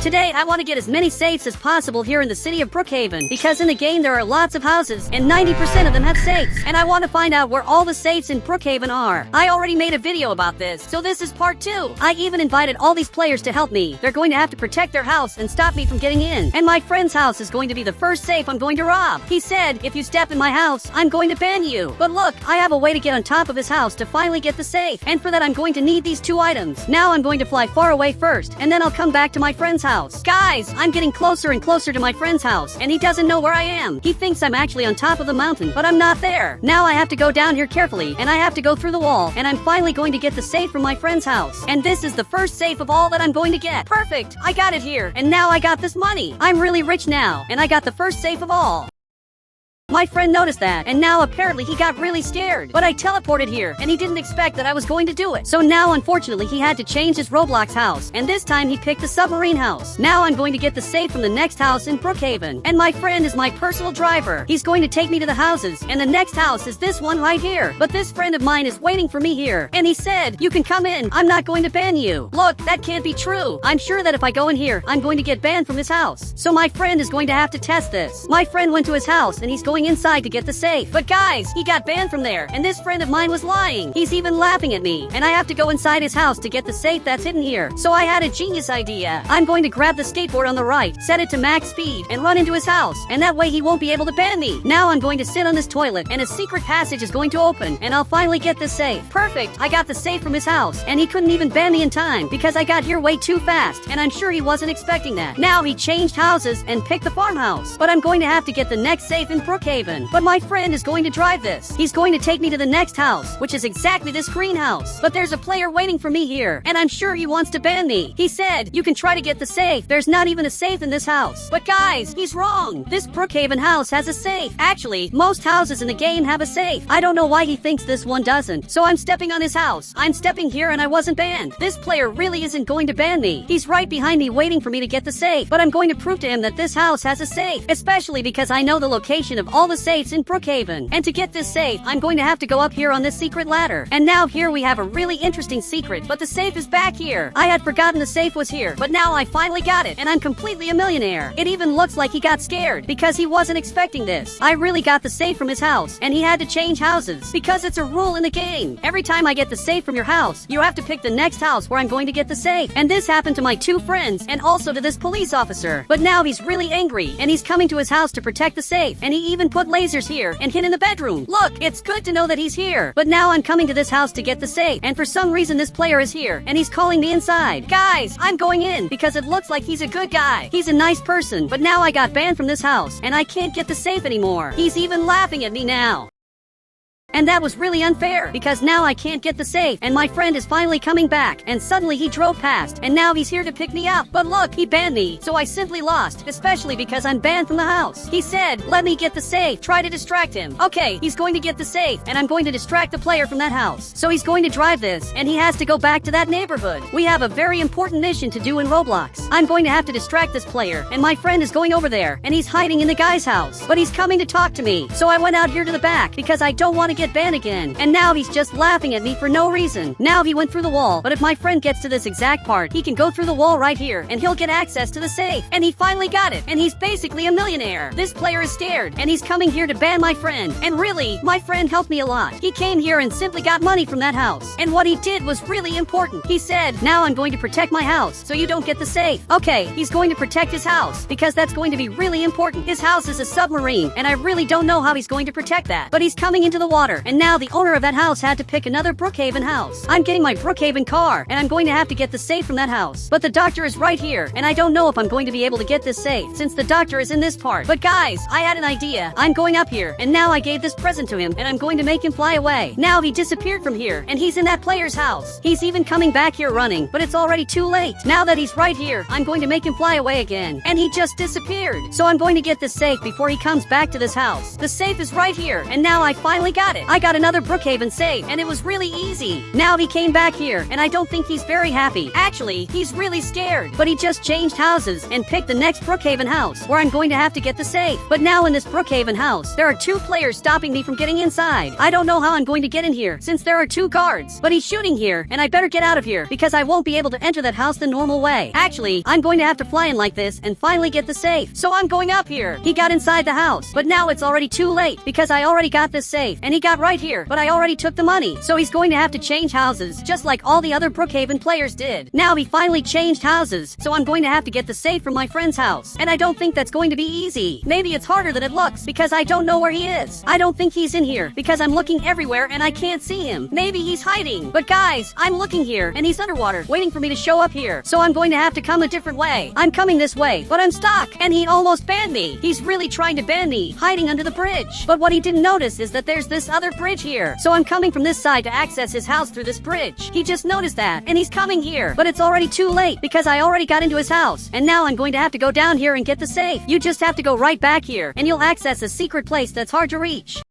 Today, I want to get as many safes as possible here in the city of Brookhaven, because in the game there are lots of houses, and 90% of them have safes, and I want to find out where all the safes in Brookhaven are. I already made a video about this, so this is part 2. I even invited all these players to help me. They're going to have to protect their house and stop me from getting in, and my friend's house is going to be the first safe I'm going to rob. He said, if you step in my house, I'm going to ban you. But look, I have a way to get on top of his house to finally get the safe, and for that I'm going to need these 2 items. Now I'm going to fly far away first, and then I'll come back to my friend's house. Guys, I'm getting closer and closer to my friend's house, and he doesn't know where I am. He thinks I'm actually on top of the mountain, but I'm not there. Now I have to go down here carefully, and I have to go through the wall, and I'm finally going to get the safe from my friend's house. And this is the first safe of all that I'm going to get. Perfect! I got it here, and now I got this money. I'm really rich now, and I got the first safe of all. My friend noticed that, and now apparently he got really scared. But I teleported here, and he didn't expect that I was going to do it. So now, unfortunately, he had to change his Roblox house, and this time he picked the submarine house. Now I'm going to get the safe from the next house in Brookhaven. And my friend is my personal driver. He's going to take me to the houses, and the next house is this one right here. But this friend of mine is waiting for me here, and he said, you can come in. I'm not going to ban you. Look, that can't be true. I'm sure that if I go in here, I'm going to get banned from his house. So my friend is going to have to test this. My friend went to his house, and he's going inside to get the safe. But guys, he got banned from there, and this friend of mine was lying. He's even laughing at me, and I have to go inside his house to get the safe that's hidden here. So I had a genius idea. I'm going to grab the skateboard on the right, set it to max speed, and run into his house, and that way he won't be able to ban me. Now I'm going to sit on this toilet, and a secret passage is going to open, and I'll finally get this safe. Perfect! I got the safe from his house, and he couldn't even ban me in time, because I got here way too fast, and I'm sure he wasn't expecting that. Now he changed houses and picked the farmhouse. But I'm going to have to get the next safe in Brookhaven. But my friend is going to drive this. He's going to take me to the next house, which is exactly this greenhouse. But there's a player waiting for me here, and I'm sure he wants to ban me. He said, you can try to get the safe. There's not even a safe in this house. But guys, he's wrong. This Brookhaven house has a safe. Actually, most houses in the game have a safe. I don't know why he thinks this one doesn't. So I'm stepping on his house. I'm stepping here and I wasn't banned. This player really isn't going to ban me. He's right behind me waiting for me to get the safe. But I'm going to prove to him that this house has a safe, especially because I know the location of all the safes in Brookhaven. And to get this safe, I'm going to have to go up here on this secret ladder. And now here we have a really interesting secret, but the safe is back here. I had forgotten the safe was here, but now I finally got it, and I'm completely a millionaire. It even looks like he got scared, because he wasn't expecting this. I really got the safe from his house, and he had to change houses, because it's a rule in the game. Every time I get the safe from your house, you have to pick the next house where I'm going to get the safe. And this happened to my 2 friends, and also to this police officer. But now he's really angry, and he's coming to his house to protect the safe, and he even put lasers here and hid in the bedroom. Look, it's good to know that he's here. But now I'm coming to this house to get the safe, and for some reason this player is here, and he's calling me inside. Guys, I'm going in, because it looks like he's a good guy. He's a nice person, but now I got banned from this house, and I can't get the safe anymore. He's even laughing at me now. And that was really unfair, because now I can't get the safe, and my friend is finally coming back, and suddenly he drove past, and now he's here to pick me up. But look, he banned me, so I simply lost, especially because I'm banned from the house. He said, let me get the safe, try to distract him. Okay, he's going to get the safe, and I'm going to distract the player from that house. So he's going to drive this, and he has to go back to that neighborhood. We have a very important mission to do in Roblox. I'm going to have to distract this player, and my friend is going over there, and he's hiding in the guy's house. But he's coming to talk to me, so I went out here to the back, because I don't want to get banned again. And now he's just laughing at me for no reason. Now he went through the wall, but if my friend gets to this exact part, he can go through the wall right here, and he'll get access to the safe. And he finally got it, and he's basically a millionaire. This player is scared, and he's coming here to ban my friend. And really, my friend helped me a lot. He came here and simply got money from that house. And what he did was really important. He said, now I'm going to protect my house, so you don't get the safe. Okay, he's going to protect his house, because that's going to be really important. His house is a submarine, and I really don't know how he's going to protect that. But he's coming into the water, and now the owner of that house had to pick another Brookhaven house. I'm getting my Brookhaven car, and I'm going to have to get the safe from that house. But the doctor is right here, and I don't know if I'm going to be able to get this safe, since the doctor is in this part. But guys, I had an idea. I'm going up here, and now I gave this present to him, and I'm going to make him fly away. Now he disappeared from here, and he's in that player's house. He's even coming back here running, but it's already too late. Now that he's right here, I'm going to make him fly away again. And he just disappeared. So I'm going to get this safe before he comes back to this house. The safe is right here, and now I finally got it. it. I got another Brookhaven safe, and it was really easy. Now he came back here, and I don't think he's very happy. Actually, he's really scared. But he just changed houses and picked the next Brookhaven house, where I'm going to have to get the safe. But now in this Brookhaven house, there are 2 players stopping me from getting inside. I don't know how I'm going to get in here, since there are 2 guards. But he's shooting here, and I better get out of here, because I won't be able to enter that house the normal way. Actually, I'm going to have to fly in like this and finally get the safe. So I'm going up here. He got inside the house, but now it's already too late, because I already got this safe, and he got right here, but I already took the money. So he's going to have to change houses, just like all the other Brookhaven players did. Now he finally changed houses, so I'm going to have to get the safe from my friend's house. And I don't think that's going to be easy. Maybe it's harder than it looks, because I don't know where he is. I don't think he's in here, because I'm looking everywhere and I can't see him. Maybe he's hiding. But guys, I'm looking here, and he's underwater, waiting for me to show up here. So I'm going to have to come a different way. I'm coming this way, but I'm stuck, and he almost banned me. He's really trying to ban me, hiding under the bridge. But what he didn't notice is that there's this other bridge here. So I'm coming from this side to access his house through this bridge. He just noticed that, and he's coming here. But it's already too late, because I already got into his house, and now I'm going to have to go down here and get the safe. You just have to go right back here, and you'll access a secret place that's hard to reach.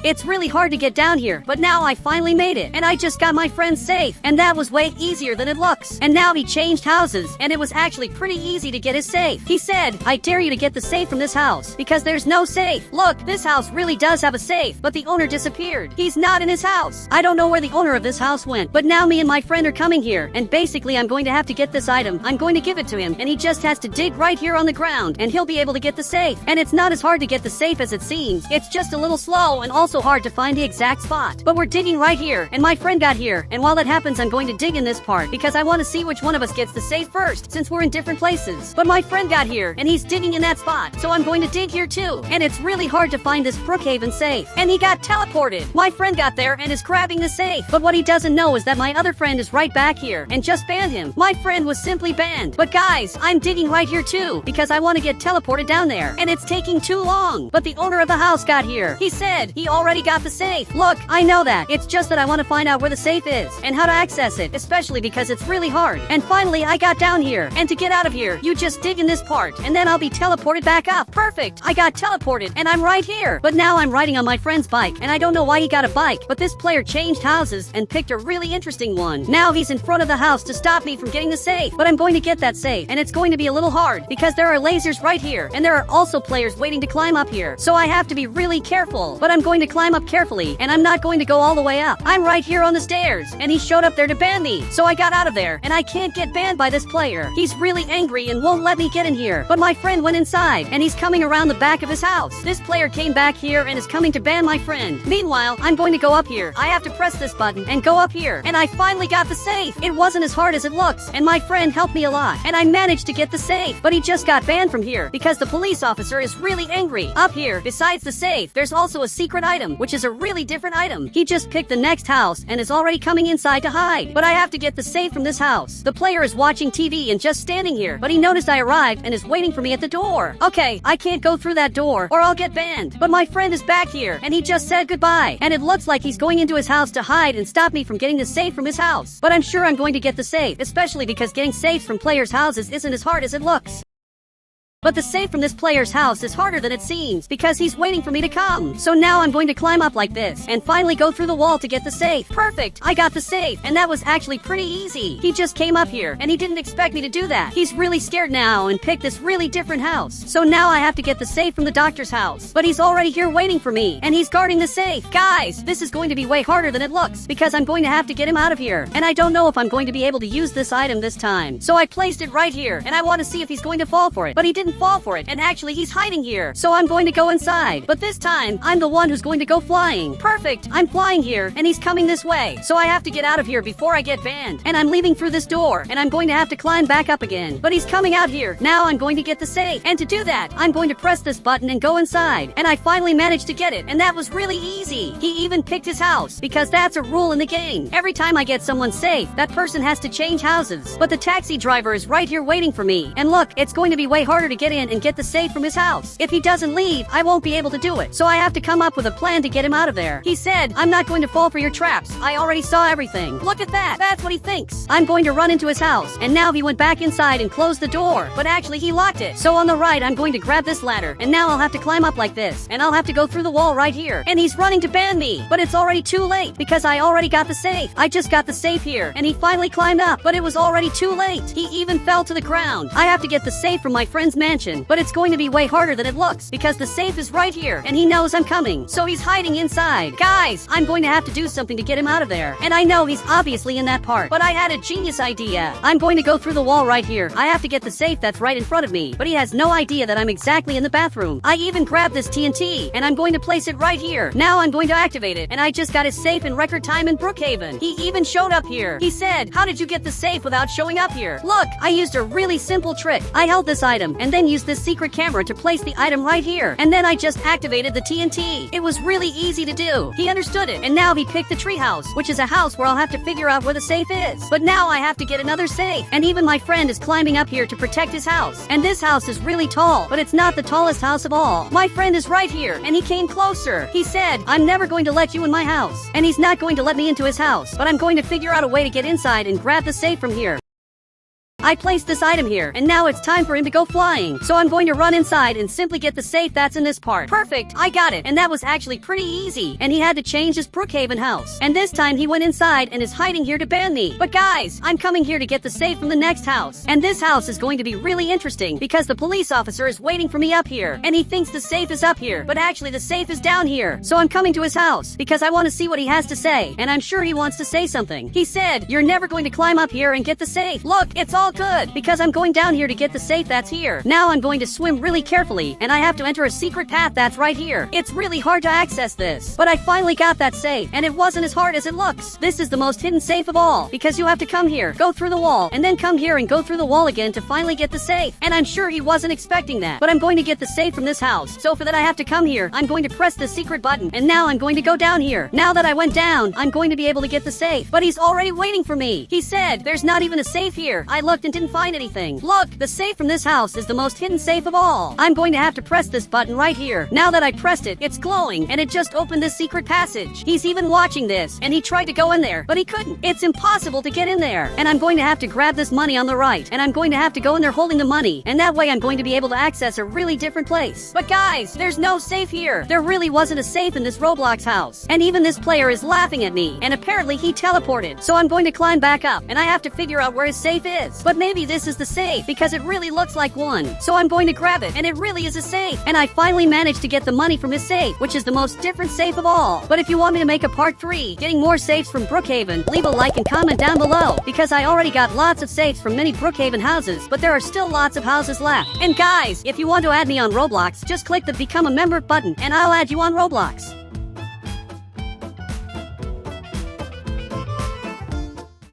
It's really hard to get down here, but now I finally made it, and I just got my friend safe, and that was way easier than it looks. And now he changed houses, and it was actually pretty easy to get his safe. He said, I dare you to get the safe from this house, because there's no safe. Look, this house really does have a safe, but the owner disappeared. He's not in his house. I don't know where the owner of this house went, but now me and my friend are coming here, and basically I'm going to have to get this item. I'm going to give it to him, and he just has to dig right here on the ground, and he'll be able to get the safe. And it's not as hard to get the safe as it seems. It's just a little slow and also hard to find the exact spot. But we're digging right here, and my friend got here, and while that happens I'm going to dig in this part, because I want to see which one of us gets the safe first, since we're in different places. But my friend got here, and he's digging in that spot, so I'm going to dig here too. And it's really hard to find this Brookhaven safe. And he got teleported. My friend got there and is grabbing the safe. But what he doesn't know is that my other friend is right back here, and just banned him. My friend was simply banned. But guys, I'm digging right here too, because I want to get teleported down there, and it's taking too long. But the owner of the house got here. He said he already got the safe. Look, I know that. It's just that I want to find out where the safe is, and how to access it, especially because it's really hard. And finally, I got down here. And to get out of here, you just dig in this part, and then I'll be teleported back up. Perfect! I got teleported, and I'm right here. But now I'm riding on my friend's bike, and I don't know why he got a bike, but this player changed houses and picked a really interesting one. Now he's in front of the house to stop me from getting the safe. But I'm going to get that safe, and it's going to be a little hard, because there are lasers right here, and there are also players waiting to climb up here. So I have to be really careful. But I'm going to climb up carefully, and I'm not going to go all the way up. I'm right here on the stairs, and he showed up there to ban me. So I got out of there, and I can't get banned by this player. He's really angry and won't let me get in here. But my friend went inside, and he's coming around the back of his house. This player came back here and is coming to ban my friend. Meanwhile, I'm going to go up here. I have to press this button and go up here, and I finally got the safe. It wasn't as hard as it looks, and my friend helped me a lot, and I managed to get the safe. But he just got banned from here, because the police officer is really angry. Up here, besides the safe, there's also a secret item, which is a really different item. He just picked the next house and is already coming inside to hide. But I have to get the safe from this house. The player is watching TV and just standing here, but he noticed I arrived and is waiting for me at the door. Okay, I can't go through that door or I'll get banned. But my friend is back here, and he just said goodbye. And it looks like he's going into his house to hide and stop me from getting the safe from his house. But I'm sure I'm going to get the safe, especially because getting safes from players' houses isn't as hard as it looks. But the safe from this player's house is harder than it seems, because he's waiting for me to come. So now I'm going to climb up like this, and finally go through the wall to get the safe. Perfect! I got the safe, and that was actually pretty easy. He just came up here, and he didn't expect me to do that. He's really scared now, and picked this really different house. So now I have to get the safe from the doctor's house. But he's already here waiting for me, and he's guarding the safe. Guys, this is going to be way harder than it looks, because I'm going to have to get him out of here. And I don't know if I'm going to be able to use this item this time. So I placed it right here, and I want to see if he's going to fall for it. But he didn't fall for it, and actually he's hiding here. So I'm going to go inside. But this time, I'm the one who's going to go flying. Perfect! I'm flying here, and he's coming this way. So I have to get out of here before I get banned. And I'm leaving through this door, and I'm going to have to climb back up again. But he's coming out here. Now I'm going to get the safe. And to do that, I'm going to press this button and go inside. And I finally managed to get it, and that was really easy. He even picked his house, because that's a rule in the game. Every time I get someone safe, that person has to change houses. But the taxi driver is right here waiting for me. And look, it's going to be way harder to to get in and get the safe from his house. If he doesn't leave, I won't be able to do it. So I have to come up with a plan to get him out of there. He said, I'm not going to fall for your traps. I already saw everything. Look at that. That's what he thinks. I'm going to run into his house. And now he went back inside and closed the door. But actually he locked it. So on the right, I'm going to grab this ladder. And now I'll have to climb up like this. And I'll have to go through the wall right here. And he's running to ban me. But it's already too late because I already got the safe. I just got the safe here. And he finally climbed up. But it was already too late. He even fell to the ground. I have to get the safe from my friend's mansion. But it's going to be way harder than it looks because the safe is right here. And he knows I'm coming. So he's hiding inside. Guys, I'm going to have to do something to get him out of there. And I know he's obviously in that part. But I had a genius idea. I'm going to go through the wall right here. I have to get the safe that's right in front of me. But he has no idea that I'm exactly in the bathroom. I even grabbed this TNT. And I'm going to place it right here. Now I'm going to activate it. And I just got his safe in record time in Brookhaven. He even showed up here. He said, how did you get the safe without showing up here? Look, I used a really simple trick. I held this item and then used this secret camera to place the item right here. And then I just activated the TNT. It was really easy to do. He understood it. And now he picked the treehouse, which is a house where I'll have to figure out where the safe is. But now I have to get another safe. And even my friend is climbing up here to protect his house. And this house is really tall, but it's not the tallest house of all. My friend is right here, and he came closer. He said, I'm never going to let you in my house. And he's not going to let me into his house, but I'm going to figure out a way to get inside and grab the safe from here. I placed this item here, and now it's time for him to go flying. So I'm going to run inside and simply get the safe that's in this part. Perfect, I got it, and that was actually pretty easy. And he had to change his Brookhaven house. And this time he went inside and is hiding here to ban me. But guys, I'm coming here to get the safe from the next house. And this house is going to be really interesting because the police officer is waiting for me up here. And he thinks the safe is up here, but actually the safe is down here. So I'm coming to his house because I want to see what he has to say. And I'm sure he wants to say something. He said, you're never going to climb up here and get the safe. Look, it's all good because I'm going down here to get the safe that's here. Now I'm going to swim really carefully and I have to enter a secret path that's right here. It's really hard to access this, but I finally got that safe and it wasn't as hard as it looks. This is the most hidden safe of all because you have to come here, go through the wall, and then come here and go through the wall again to finally get the safe. And I'm sure he wasn't expecting that, but I'm going to get the safe from this house. So for that I have to come here. I'm going to press the secret button and now I'm going to go down here. Now that I went down, I'm going to be able to get the safe, but he's already waiting for me. He said, there's not even a safe here. I looked and didn't find anything. Look, the safe from this house is the most hidden safe of all. I'm going to have to press this button right here. Now that I pressed it, it's glowing and it just opened this secret passage. He's even watching this and he tried to go in there, but he couldn't. It's impossible to get in there. And I'm going to have to grab this money on the right and I'm going to have to go in there holding the money. And that way I'm going to be able to access a really different place. But guys, there's no safe here. There really wasn't a safe in this Roblox house. And even this player is laughing at me. And apparently he teleported. So I'm going to climb back up and I have to figure out where his safe is. But maybe this is the safe because it really looks like one. So I'm going to grab it and it really is a safe. And I finally managed to get the money from his safe, which is the most different safe of all. But if you want me to make a part 3, getting more safes from Brookhaven, leave a like and comment down below because I already got lots of safes from many Brookhaven houses, but there are still lots of houses left. And guys, if you want to add me on Roblox, just click the become a member button and I'll add you on Roblox.